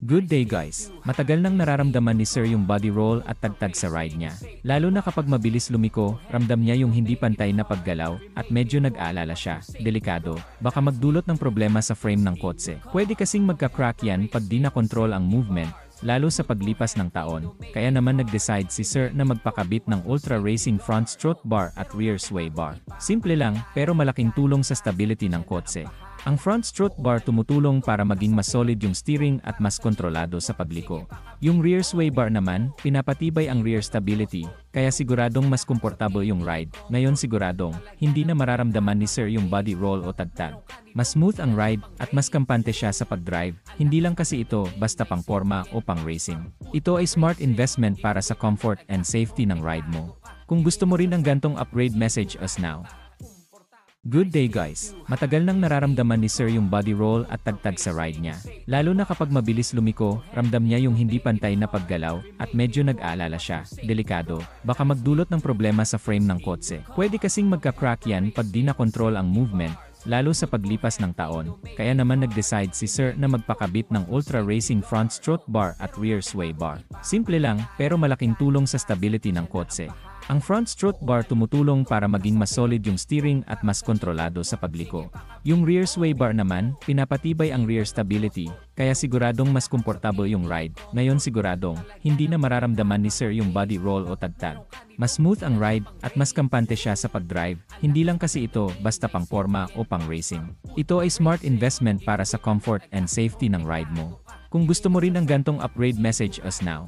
Good day guys! Matagal nang nararamdaman ni Sir yung body roll at tagtag sa ride niya. Lalo na kapag mabilis lumiko, ramdam niya yung hindi pantay na paggalaw, at medyo nag-aalala siya. Delikado, baka magdulot ng problema sa frame ng kotse. Pwede kasing magka-crack yan pag di na-control ang movement, lalo sa paglipas ng taon. Kaya naman nag-decide si Sir na magpakabit ng Ultra Racing front strut bar at rear sway bar. Simple lang, pero malaking tulong sa stability ng kotse. Ang front strut bar tumutulong para maging mas solid yung steering at mas kontrolado sa pagliko. Yung rear sway bar naman, pinapatibay ang rear stability, kaya siguradong mas komportable yung ride. Ngayon siguradong, hindi na mararamdaman ni Sir yung body roll o tagtag. Mas smooth ang ride, at mas kampante siya sa pag-drive. Hindi lang kasi ito basta pang forma o pang racing. Ito ay smart investment para sa comfort and safety ng ride mo. Kung gusto mo rin ng gantong upgrade, message us now. Good day guys! Matagal nang nararamdaman ni Sir yung body roll at tagtag sa ride niya. Lalo na kapag mabilis lumiko, ramdam niya yung hindi pantay na paggalaw, at medyo nag-aalala siya. Delikado, baka magdulot ng problema sa frame ng kotse. Pwede kasing magka-crack yan pag di na-control ang movement, lalo sa paglipas ng taon. Kaya naman nag-decide si Sir na magpakabit ng Ultra Racing front strut bar at rear sway bar. Simple lang, pero malaking tulong sa stability ng kotse. Ang front strut bar tumutulong para maging mas solid yung steering at mas kontrolado sa pagliko. Yung rear sway bar naman, pinapatibay ang rear stability, kaya siguradong mas komportable yung ride. Ngayon siguradong, hindi na mararamdaman ni Sir yung body roll o tagtag. Mas smooth ang ride, at mas kampante siya sa pag-drive. Hindi lang kasi ito basta pang forma o pang racing. Ito ay smart investment para sa comfort and safety ng ride mo. Kung gusto mo rin ng gantong upgrade, message us now.